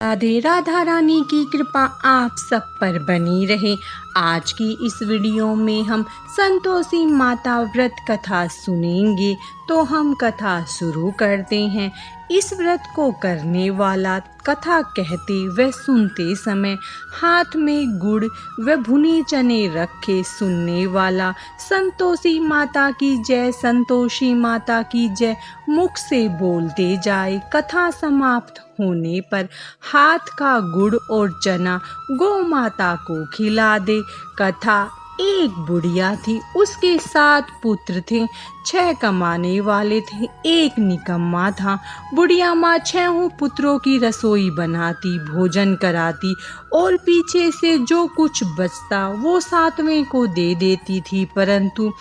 राधे राधा रानी की कृपा आप सब पर बनी रहे। आज की इस वीडियो में हम संतोषी माता व्रत कथा सुनेंगे। तो हम कथा शुरू करते हैं। इस व्रत को करने वाला कथा कहते व सुनते समय हाथ में गुड़ व भुने चने रखे सुनने वाला संतोषी माता की जय, संतोषी माता की जय मुख से बोलते जाए। कथा समाप्त होने पर हाथ का गुड़ और चना गौ माता को खिला दे। कथा एक बुढ़िया थी, उसके 7 पुत्र थे। 6 कमाने वाले थे, एक निकम्मा था। बुढ़िया माँ 6 पुत्रों की रसोई बनाती, भोजन कराती और पीछे से जो कुछ बचता वो 7वें को दे देती थी। परंतु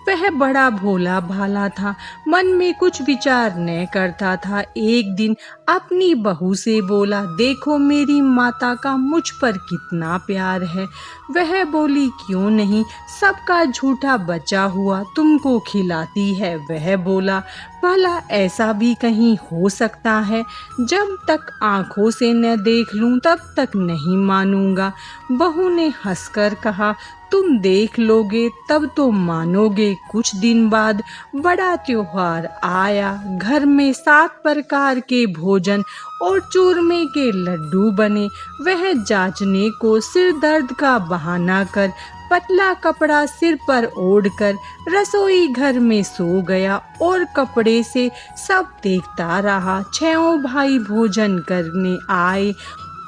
वह बड़ा भोला भाला था, मन में कुछ विचार न करता था। एक दिन अपनी बहू से बोला, देखो मेरी माता का मुझ पर कितना प्यार है। वह बोली, क्यों नहीं, सबका झूठा बचा हुआ तुमको खिलाती है। वह बोला, भला ऐसा भी कहीं हो सकता है? जब तक आंखों से न देख लूं तब तक नहीं मानूंगा। बहू ने हंसकर कहा, तुम देख लोगे तब तो मानोगे। कुछ दिन बाद बड़ा त्योहार आया। घर में 7 प्रकार के भोजन और चूरमे के लड्डू बने। वह जांचने को सिर दर्द का बहाना कर पतला कपड़ा सिर पर ओढ़कर रसोई घर में सो गया और कपड़े से सब देखता रहा। 6 भाई भोजन करने आए।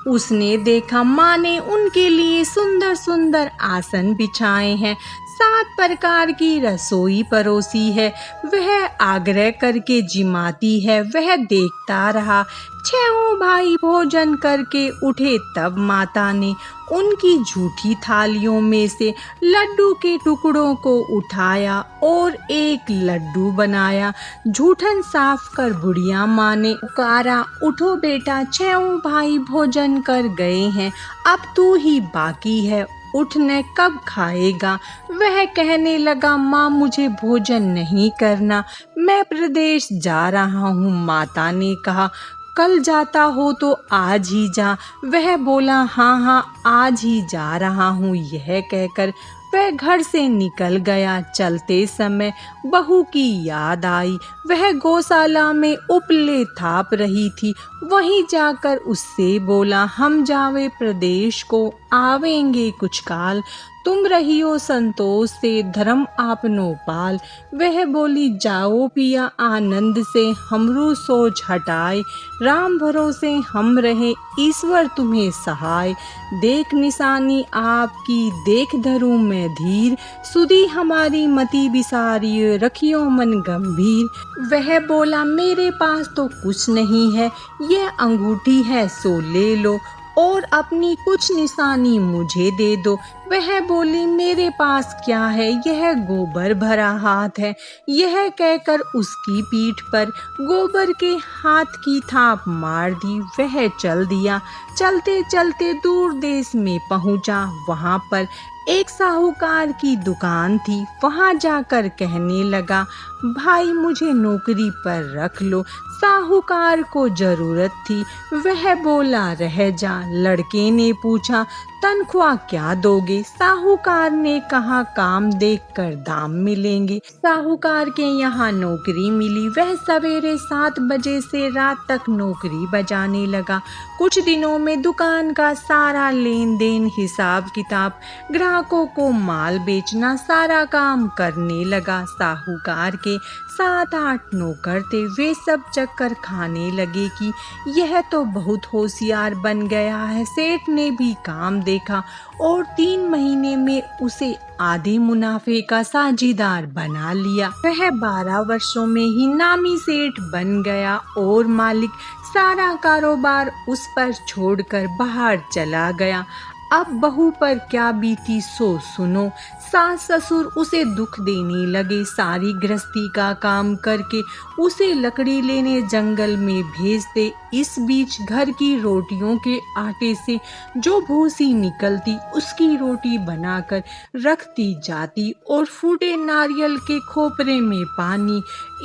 उसने देखा माँ ने उनके लिए सुंदर सुंदर आसन बिछाए हैं, 7 प्रकार की रसोई परोसी है। वह आग्रह करके जिमाती है। वह देखता रहा। 6 भाई भोजन करके उठे तब माता ने उनकी झूठी थालियों में से लड्डू के टुकड़ों को उठाया और एक लड्डू बनाया। झूठन साफ कर बुढ़िया माँ ने पुकारा, उठो बेटा, 6 भाई भोजन कर गए हैं, अब तू ही बाकी है, उठने कब खाएगा? वह कहने लगा, माँ मुझे भोजन नहीं करना, मैं प्रदेश जा रहा हूँ। माता ने कहा, कल जाता हो तो आज ही जा। वह बोला, हाँ हाँ आज ही जा रहा हूँ। यह कहकर वह घर से निकल गया। चलते समय बहू की याद आई। वह गौशाला में उपले थाप रही थी। वहीं जाकर उससे बोला, हम जावे प्रदेश को, आवेंगे कुछ काल, तुम रहियो संतोष से, धर्म आपनो पाल। वह बोली, जाओ पिया आनंद से, हमरू सोच हटाए, राम भरोसे हम रहे, ईश्वर तुम्हें सहाय। देख निशानी आपकी, देख धरूं मैं धीर, सुधी हमारी मति बिसारी, रखियो मन गंभीर। वह बोला, मेरे पास तो कुछ नहीं है, यह अंगूठी है सो ले लो और अपनी कुछ निशानी मुझे दे दो। वह बोली, मेरे पास क्या है, यह गोबर भरा हाथ है। यह कहकर उसकी पीठ पर गोबर के हाथ की थाप मार दी। वह चल दिया। चलते चलते दूर देश में पहुंचा। वहां पर एक साहूकार की दुकान थी। वहां जाकर कहने लगा, भाई मुझे नौकरी पर रख लो। साहूकार को जरूरत थी। वह बोला, रह जा। लड़के ने पूछा, तनख्वाह क्या दोगे? साहूकार ने कहा, काम देखकर दाम मिलेंगे। साहूकार के यहाँ नौकरी मिली। वह सवेरे 7 बजे से रात तक नौकरी बजाने लगा। कुछ दिनों में दुकान का सारा लेन देन, हिसाब किताब, ग्राहकों को माल बेचना, सारा काम करने लगा। साहूकार के 7-8 नौकर थे। वे सब चक्कर खाने लगे कि यह तो बहुत होशियार बन गया है। सेठ ने भी काम देखा और 3 महीने में उसे आधे मुनाफे का साझीदार बना लिया। वह 12 वर्षों में ही नामी सेठ बन गया और मालिक सारा कारोबार उस पर छोड़कर बाहर चला गया। अब बहू पर क्या बीती सो सुनो। सास ससुर उसे दुख देने लगे। सारी गृहस्थी का काम करके उसे लकड़ी लेने जंगल में भेजते। इस बीच घर की रोटियों के आटे से जो भूसी निकलती उसकी रोटी बनाकर रखती जाती और फूटे नारियल के खोपरे में पानी।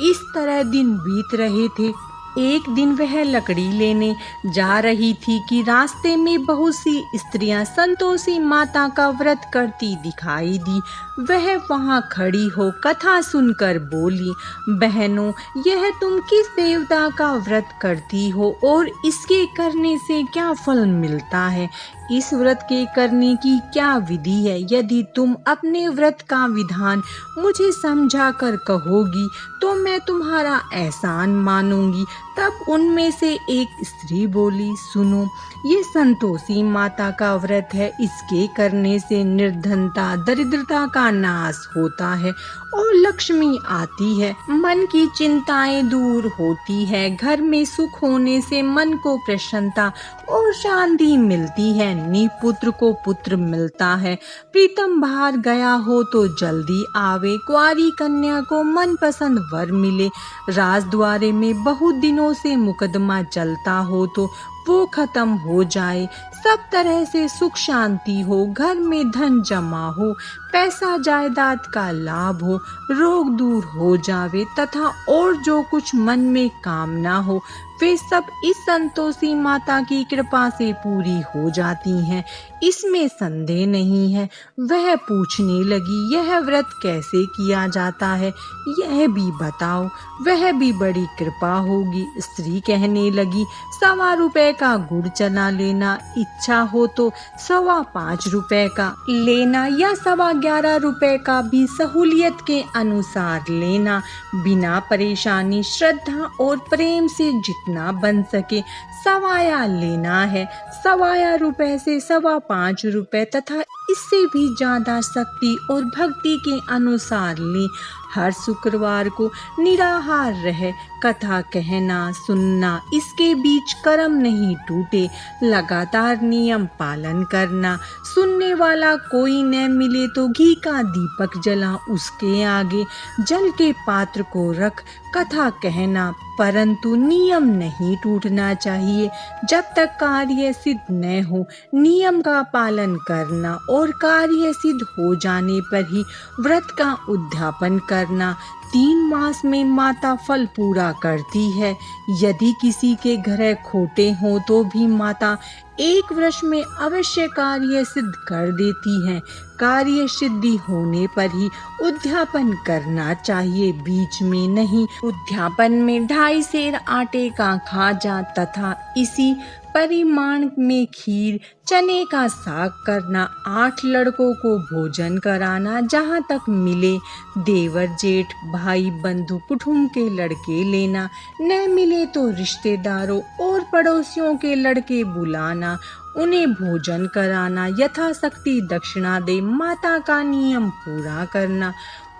इस तरह दिन बीत रहे थे। एक दिन वह लकड़ी लेने जा रही थी कि रास्ते में बहुत सी स्त्रियां संतोषी माता का व्रत करती दिखाई दी। वह वहां खड़ी हो कथा सुनकर बोली, बहनों, यह तुम किस देवता का व्रत करती हो और इसके करने से क्या फल मिलता है? इस व्रत के करने की क्या विधि है? यदि तुम अपने व्रत का विधान मुझे समझा कर कहोगी तो मैं तुम्हारा एहसान मानूंगी। तब उनमें से एक स्त्री बोली, सुनो, ये संतोषी माता का व्रत है। इसके करने से निर्धनता, दरिद्रता का नाश होता है और लक्ष्मी आती है। मन की चिंताएं दूर होती है। घर में सुख होने से मन को प्रसन्नता और शांति मिलती है। निपुत्र को पुत्र मिलता है। प्रीतम बाहर गया हो तो जल्दी आवे। कुंवारी कन्या को मनपसंद वर मिले। राजद्वारे में बहुत दिनों से मुकदमा चलता हो तो वो खत्म हो जाए। सब तरह से सुख शांति हो। घर में धन जमा हो। पैसा जायदाद का लाभ हो। रोग दूर हो जावे तथा और जो कुछ मन में कामना हो वे सब इस संतोषी माता की कृपा से पूरी हो जाती हैं। इसमें संदेह नहीं है। वह पूछने लगी, यह व्रत कैसे किया जाता है, यह भी बताओ। वह भी बड़ी कृपा होगी। स्त्री कहने लगी, 1.25 रुपए का गुड़ चना लेना, इच्छा हो तो 5.25 रुपए का लेना या 11.25 रुपए का भी सहूलियत के अनुसार लेना। बिना परेशानी, श्रद्धा और प्रेम से जितना बन सके सवाया लेना है। 1.25 रुपए से 5.25 रुपए तथा इससे भी ज्यादा शक्ति और भक्ति के अनुसार ले। हर शुक्रवार को निराहार रहे। कथा कहना सुनना, इसके बीच कर्म नहीं टूटे। लगातार नियम पालन करना। सुनने वाला कोई न मिले तो घी का दीपक जला उसके आगे। जल के पात्र को रख कथा कहना, परंतु नियम नहीं टूटना चाहिए जब तक कार्य सिद्ध न हो। नियम का पालन करना और कार्य सिद्ध हो जाने पर ही व्रत का उद्यापन करना। 3 मास में माता फल पूरा करती है। यदि किसी के घर खोटे हो तो भी माता 1 वर्ष में अवश्य कार्य सिद्ध कर देती है। कार्य सिद्धि होने पर ही उद्यापन करना चाहिए, बीच में नहीं। उद्यापन में 2.5 सेर आटे का खाजा तथा इसी परिमाण में खीर, चने का साग करना। 8 लड़कों को भोजन कराना जहाँ तक मिले। देवर जेठ भाई बंधु कुटुंब के लड़के लेना। न मिले तो रिश्तेदारों और पड़ोसियों के लड़के बुलाना, उन्हें भोजन कराना। यथाशक्ति दक्षिणा दे माता का नियम पूरा करना।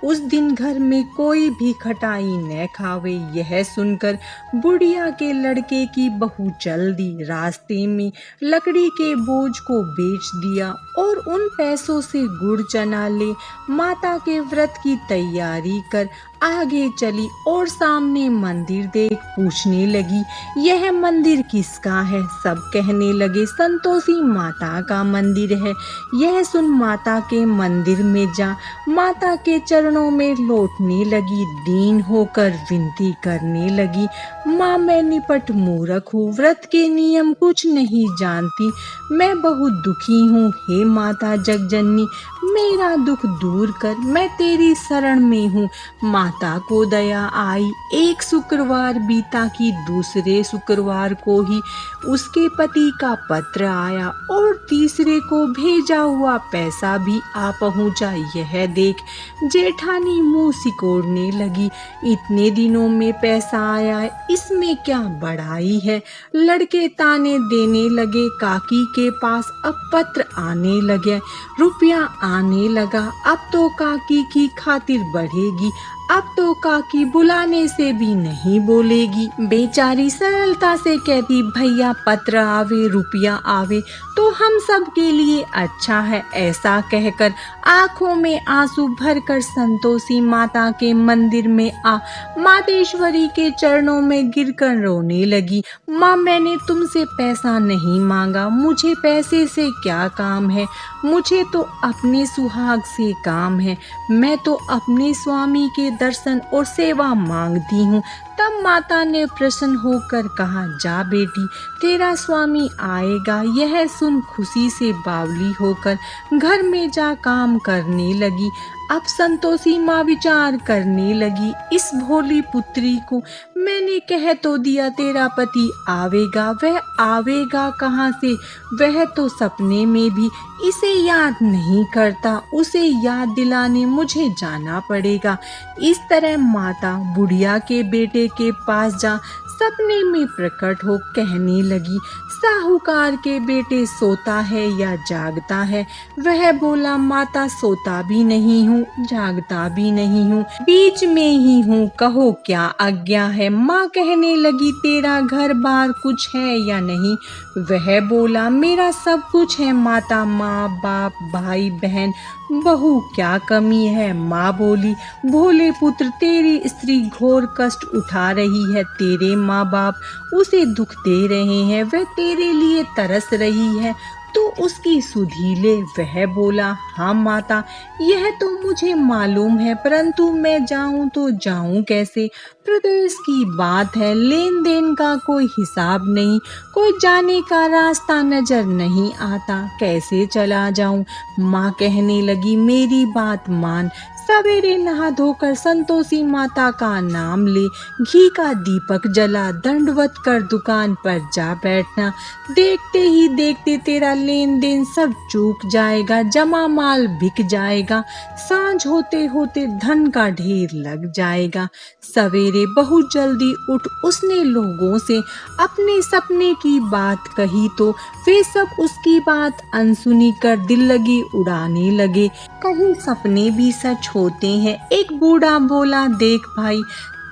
उस दिन घर में कोई भी खटाई न खावे। यह सुनकर बुढ़िया के लड़के की बहू चल दी। रास्ते में लकड़ी के बोझ को बेच दिया और उन पैसों से गुड़ चना ले माता के व्रत की तैयारी कर आगे चली और सामने मंदिर देख पूछने लगी, यह मंदिर किसका है? सब कहने लगे, संतोषी माता का मंदिर है। यह सुन माता के मंदिर में जा माता के चरणों में लौटने लगी। दीन होकर विनती करने लगी, माँ, मैं निपट मूर्ख हूँ, व्रत के नियम कुछ नहीं जानती। मैं बहुत दुखी हूँ। हे माता जगजननी, मेरा दुख दूर कर, मैं तेरी शरण में हूँ। माता को दया आई। एक शुक्रवार बीता कि दूसरे शुक्रवार को ही उसके पति का पत्र आया और तीसरे को भेजा हुआ पैसा भी आ पहुंचा। यह देख जेठानी मुंह सिकोड़ने लगी, इतने दिनों में पैसा आया, इसमें क्या बड़ाई है? लड़के ताने देने लगे। काकी के पास अब पत्र आने लगे, रुपया आने लगा। अब तो काकी की खातिर बढ़ेगी। अब तो काकी बुलाने से भी नहीं बोलेगी। बेचारी सरलता से कहती, भैया पत्र आवे, रुपया आवे तो हम सब के लिए अच्छा है। ऐसा कहकर आंखों में आंसू भरकर संतोषी माता के मंदिर में आ मातेश्वरी के चरणों में गिरकर रोने लगी। माँ, मैंने तुमसे पैसा नहीं मांगा, मुझे पैसे से क्या काम है? मुझे तो अपने सुहाग से काम है। मैं तो अपने स्वामी के दर्शन और सेवा मांगती हूँ। तब माता ने प्रसन्न होकर कहा, जा बेटी, तेरा स्वामी आएगा। यह सुन खुशी से बावली होकर घर में जा काम करने लगी। अब संतोषी माँ विचार करने लगी, इस भोली पुत्री को मैंने कह तो दिया तेरा पति आवेगा, वह आवेगा कहाँ से? वह तो सपने में भी इसे याद नहीं करता, उसे याद दिलाने मुझे जाना पड़ेगा। इस तरह माता बुढ़िया के बेटे के पास जा सपने में प्रकट हो कहने लगी, साहूकार के बेटे सोता है या जागता है? वह बोला, माता सोता भी नहीं हूँ, जागता भी नहीं हूँ, बीच में ही हूँ, कहो क्या आज्ञा है? माँ कहने लगी, तेरा घर बार कुछ है या नहीं? वह बोला, मेरा सब कुछ है माता, माँ बाप भाई बहन बहू, क्या कमी है? माँ बोली, भोले पुत्र, तेरी स्त्री घोर कष्ट उठा रही है, तेरे माँ बाप उसे दुख दे रहे हैं, वह तेरे लिए तरस रही है, तो उसकी सुधि ले। वह बोला, हाँ माता, यह तो मुझे मालूम है, परंतु मैं जाऊं तो जाऊं कैसे? प्रदेश की बात है, लेन देन का कोई हिसाब नहीं, कोई जाने का रास्ता नजर नहीं आता, कैसे चला जाऊं? माँ कहने लगी, मेरी बात मान, सवेरे नहा धोकर संतोषी माता का नाम ले, घी का दीपक जला, दंडवत कर दुकान पर जा बैठना। देखते ही देखते तेरा लेन देन सब चूक जाएगा, जमा माल बिक जाएगा, सांझ होते होते धन का ढेर लग जाएगा। सवेरे बहुत जल्दी उठ उसने लोगों से अपने सपने की बात कही तो वे सब उसकी बात अनसुनी कर दिल लगी उड़ाने लगे। कहीं सपने भी सच होते हैं। एक बूढ़ा बोला, देख भाई,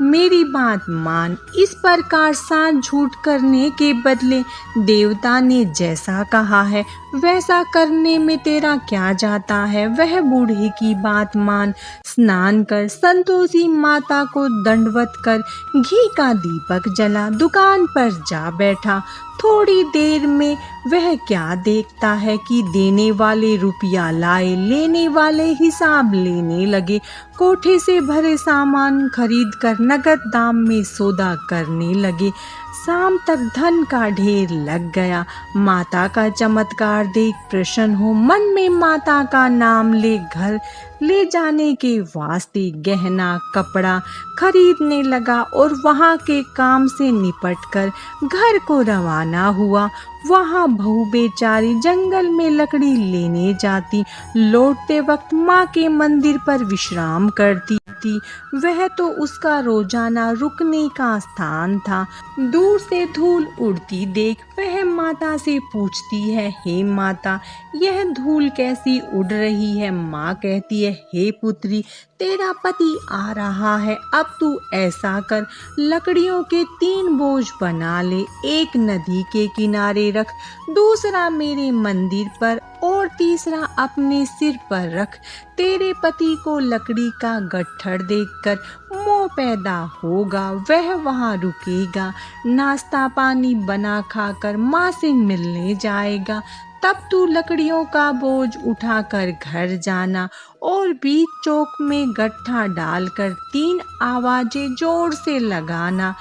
मेरी बात मान, इस प्रकार साथ झूठ करने के बदले देवता ने जैसा कहा है वैसा करने में तेरा क्या जाता है? वह बूढ़े की बात मान, स्नान कर, संतोषी माता को दंडवत कर, घी का दीपक जला, दुकान पर जा बैठा। थोड़ी देर में वह क्या देखता है कि देने वाले रुपया लाए, लेने वाले हिसाब लेने लगे, कोठे से भरे सामान खरीद कर नगद दाम में सौदा करने लगे। शाम तक धन का ढेर लग गया। माता का चमत्कार देख प्रसन्न हो मन में माता का नाम ले घर ले जाने के वास्ते गहना कपड़ा खरीदने लगा और वहाँ के काम से निपटकर घर को रवाना हुआ। वहाँ बहू बेचारी जंगल में लकड़ी लेने जाती, लौटते वक्त माँ के मंदिर पर विश्राम करती थी। वह तो उसका रोजाना रुकने का स्थान था। दूर से धूल उड़ती देख वह माता से पूछती है, हे माता, यह धूल कैसी उड़ रही है? माँ कहती है, हे पुत्री, तेरा पति आ रहा है, अब तू ऐसा कर, लकड़ियों के 3 बोझ बना ले, एक नदी के किनारे रख, दूसरा मेरे मंदिर पर और तीसरा अपने सिर पर रख। तेरे पति को लकड़ी का गट्ठर देखकर मोह पैदा होगा, वह वहाँ रुकेगा, नाश्ता पानी बना खाकर माँ से मिलने जाएगा। तब तू लकड़ियों का बोझ उठाकर घर जाना और बीच चौक में गट्ठा डालकर 3 आवाजें जोर से लगाना,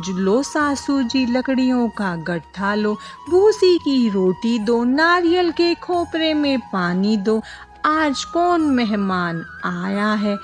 लो सासू जी लकड़ियों का गट्ठा लो, भूसी की रोटी दो, नारियल के खोपरे में पानी दो, आज कौन मेहमान आया है?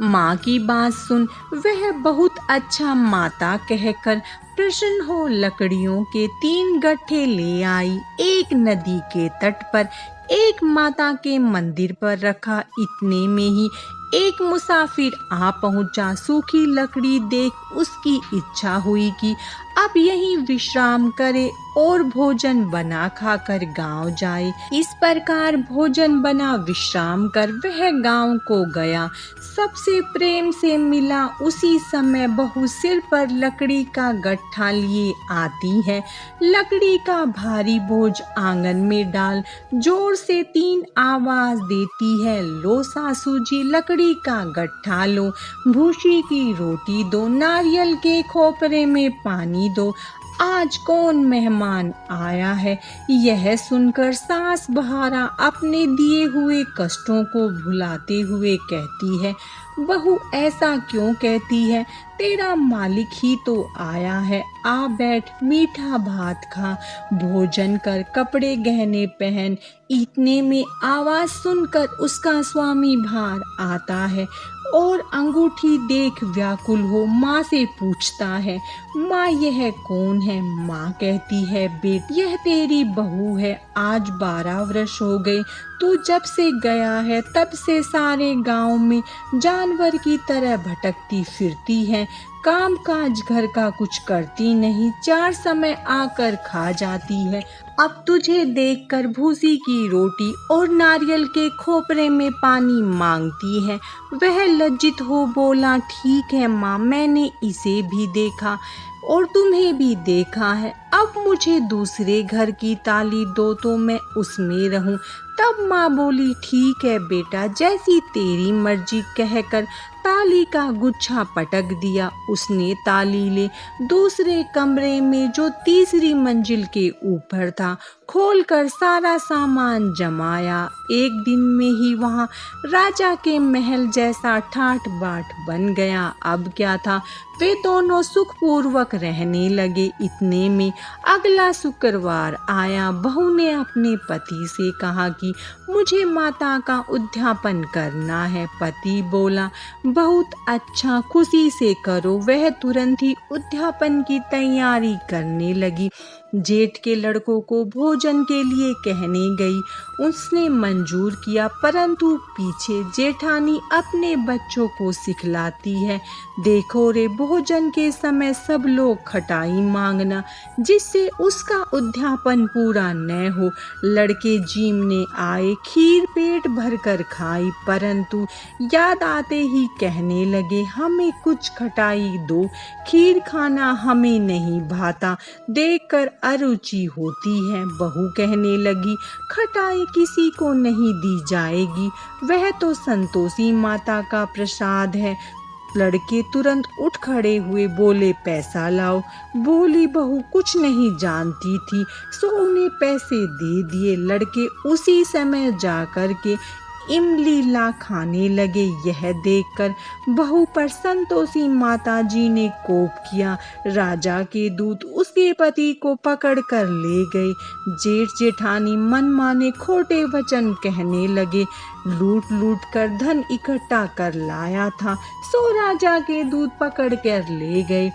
माँ की बात सुन वह बहुत अच्छा माता कहकर प्रसन्न हो लकड़ियों के 3 गट्ठे ले आई। एक नदी के तट पर, एक माता के मंदिर पर रखा। इतने में ही एक मुसाफिर आ पहुंचा। सूखी लकड़ी देख उसकी इच्छा हुई कि अब यहीं विश्राम करे और भोजन बना खाकर गांव जाए। इस प्रकार भोजन बना विश्राम कर वह गांव को गया। सबसे प्रेम से मिला। उसी समय बहू सिर पर लकड़ी का गट्ठा लिए आती है। लकड़ी का भारी बोझ आंगन में डाल जोर से 3 आवाज देती है, लो सासू जी लकड़ी का गट्ठा लो, भूसी की रोटी दो, नारियल के खोपरे में पानी दो, आज कौन मेहमान आया है। यह सुनकर सास बहारा अपने दिए हुए कष्टों को भुलाते हुए कहती है, बहू ऐसा क्यों कहती है, तेरा मालिक ही तो आया है। आ बैठ, मीठा भात खा, भोजन कर, कपड़े गहने पहन। इतने में आवाज सुनकर उसका स्वामी बाहर आता है और अंगूठी देख व्याकुल हो माँ से पूछता है, माँ यह कौन है। माँ कहती है, बेट यह तेरी बहू है। आज 12 वर्ष हो गए, तू जब से गया है तब से सारे गांव में जानवर की तरह भटकती फिरती है। काम काज घर का कुछ करती नहीं, 4 समय आकर खा जाती है। अब तुझे देखकर भूसी की रोटी और नारियल के खोपरे में पानी मांगती है। वह लज्जित हो बोला, ठीक है माँ, मैंने इसे भी देखा और तुम्हें भी देखा है। अब मुझे दूसरे घर की ताली दो तो मैं उसमें रहूं। तब माँ बोली, ठीक है बेटा, जैसी तेरी मर्जी, कहकर ताली का गुच्छा पटक दिया। उसने ताली ले दूसरे कमरे में जो तीसरी मंजिल के ऊपर था खोलकर सारा सामान जमाया। एक दिन में ही वहां राजा के महल जैसा ठाठ बाट बन गया। अब क्या था, वे दोनों सुखपूर्वक रहने लगे। इतने में अगला शुक्रवार आया। बहू ने अपने पति से कहा कि मुझे माता का उद्यापन करना है। पति बोला, बहुत अच्छा, खुशी से करो। वह तुरंत ही उद्यापन की तैयारी करने लगी। जेठ के लड़कों को भोजन के लिए कहने गई। उसने मंजूर किया, परंतु पीछे जेठानी अपने बच्चों को सिखलाती है, देखो रे, भोजन के समय सब लोग खटाई मांगना, जिससे उसका उद्यापन पूरा न हो। लड़के जीमने आए, खीर पेट भर कर खाई, परंतु याद आते ही कहने लगे, हमें कुछ खटाई दो, खीर खाना हमें नहीं भाता, देखकर अरुचि होती है। बहू कहने लगी, खटाई किसी को नहीं दी जाएगी, वह तो संतोषी माता का प्रसाद है। लड़के तुरंत उठ खड़े हुए, बोले, पैसा लाओ। बोली बहू कुछ नहीं जानती थी, सो उन्हें पैसे दे दिए। लड़के उसी समय जाकर के इमली ला खाने लगे। यह देखकर बहू पर संतोषी माता जी ने कोप किया। राजा के दूत उसके पति को पकड़ कर ले गए। जेठ जेठानी मनमाने खोटे वचन कहने लगे। लूट लूट कर धन इकट्ठा कर लाया था, सो राजा के दूत पकड़ कर ले गए।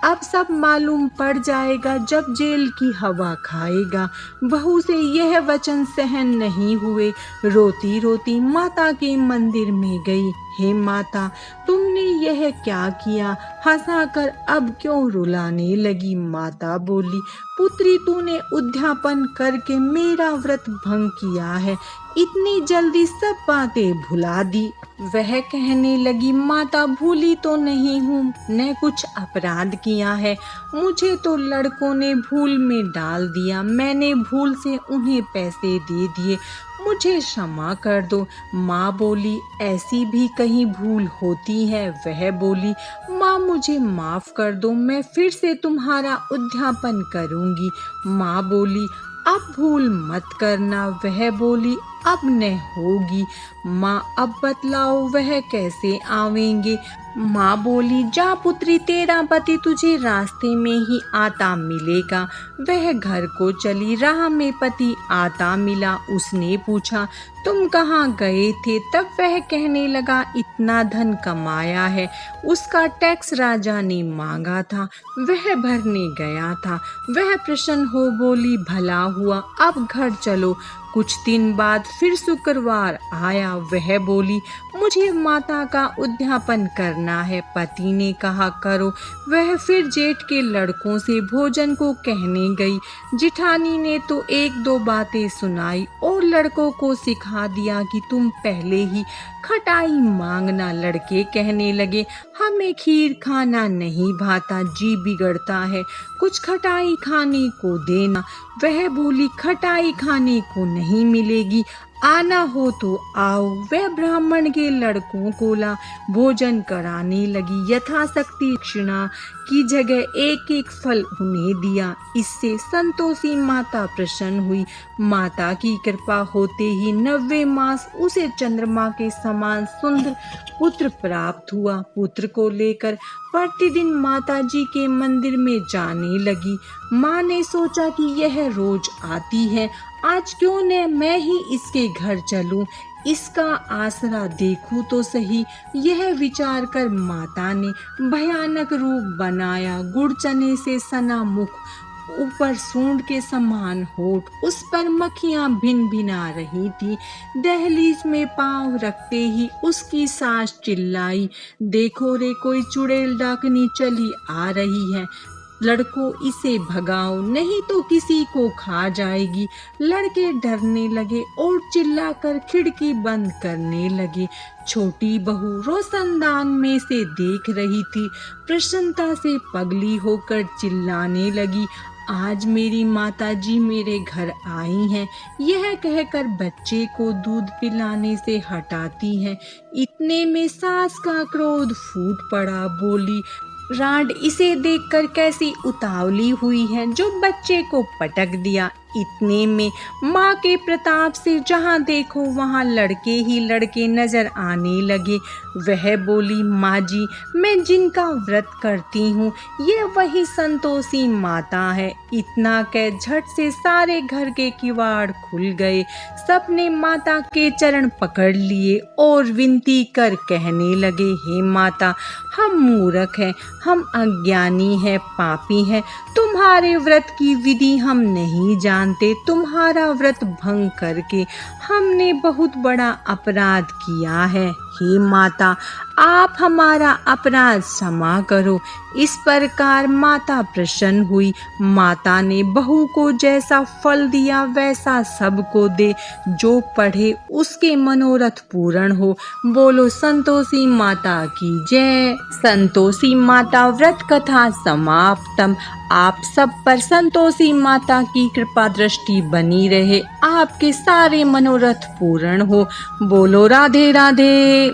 अब सब मालूम पड़ जाएगा जब जेल की हवा खाएगा। बहू से यह वचन सहन नहीं हुए। रोती रोती माता के मंदिर में गई। हे माता, तुमने यह क्या किया? हंसाकर अब क्यों रुलाने लगी? माता बोली, पुत्री, तूने उद्यापन करके मेरा व्रत भंग किया है, इतनी जल्दी सब बातें भुला दी। वह कहने लगी, माता, भूली तो नहीं हूँ, न कुछ अपराध किया है, मुझे तो लड़कों ने भूल में डाल दिया, मैंने भूल से उन्हें पैसे दे दिए, मुझे क्षमा कर दो। माँ बोली, ऐसी भी कहीं भूल होती है? वह बोली, माँ मुझे माफ कर दो, मैं फिर से तुम्हारा उद्यापन करूँगी। माँ बोली, अब भूल मत करना। वह बोली, अब न होगी। माँ, अब बतलाओ वह कैसे आवेंगे? माँ बोली, जा पुत्री, तेरा पति तुझे रास्ते में ही आता मिलेगा। वह घर को चली। राह में पति आता मिला। उसने पूछा, तुम कहाँ गए थे? तब वह कहने लगा, इतना धन कमाया है, उसका टैक्स राजा ने मांगा था, वह भरने गया था। वह प्रसन्न हो बोली, भला हुआ, अब घर चलो। कुछ दिन बाद फिर शुक्रवार आया। वह बोली, मुझे माता का उद्यापन करना है। पति ने कहा, करो। वह फिर जेठ के लड़कों से भोजन को कहने गई। जिठानी ने तो एक दो बातें सुनाई और लड़कों को सिखा दिया कि तुम पहले ही खटाई मांगना। लड़के कहने लगे, हमें खीर खाना नहीं भाता, जी बिगड़ता है, कुछ खटाई खाने को देना। वह बोली, खटाई खाने को नहीं मिलेगी, आना हो तो आओ। वह ब्राह्मण के लड़कों को ला भोजन कराने लगी। यथाशक्ति दक्षिणा की जगह एक एक फल उन्हें दिया। इससे संतोषी माता प्रसन्न हुई। माता की कृपा होते ही 90 मास उसे चंद्रमा के समान सुंदर पुत्र प्राप्त हुआ। पुत्र को लेकर प्रतिदिन माता जी के मंदिर में जाने लगी। माँ ने सोचा कि यह रोज आती है, आज क्यों न मैं ही इसके घर चलूं, इसका आसरा देखूं तो सही। यह विचार कर माता ने भयानक रूप बनाया। गुड़ चने से सना मुख, ऊपर सूंड के समान होठ, उस पर मक्खियां भिन भिना रही थी। दहलीज में पांव रखते ही उसकी सास चिल्लाई, देखो रे कोई चुड़ैल डाकनी चली आ रही है, लड़कों इसे भगाओ नहीं तो किसी को खा जाएगी। लड़के डरने लगे और चिल्लाकर खिड़की बंद करने लगे। छोटी बहू रोशनदान में से देख रही थी। प्रसन्नता से पगली होकर चिल्लाने लगी, आज मेरी माताजी मेरे घर आई हैं। यह कहकर बच्चे को दूध पिलाने से हटाती हैं। इतने में सास का क्रोध फूट पड़ा। बोली, राड इसे देखकर कैसी उतावली हुई है जो बच्चे को पटक दिया। इतने में माँ के प्रताप से जहाँ देखो वहाँ लड़के ही लड़के नजर आने लगे। वह बोली, माँ जी, मैं जिनका व्रत करती हूँ ये वही संतोषी माता है। इतना कह झट से सारे घर के किवाड़ खुल गए। सबने माता के चरण पकड़ लिए और विनती कर कहने लगे, हे माता, हम मूर्ख हैं, हम अज्ञानी हैं, पापी हैं। तुम्हारे व्रत की विधि हम नहीं जानते। तुम्हारा व्रत भंग करके हमने बहुत बड़ा अपराध किया है। हे माता, आप हमारा अपराध क्षमा करो। इस प्रकार माता प्रसन्न हुई। माता ने बहू को जैसा फल दिया वैसा सबको दे। जो पढ़े उसके मनोरथ पूर्ण हो। बोलो संतोषी माता की जय। संतोषी माता व्रत कथा समाप्तम। आप सब पर संतोषी माता की कृपा दृष्टि बनी रहे, आपके सारे मनोरथ पूर्ण हो। बोलो राधे राधे।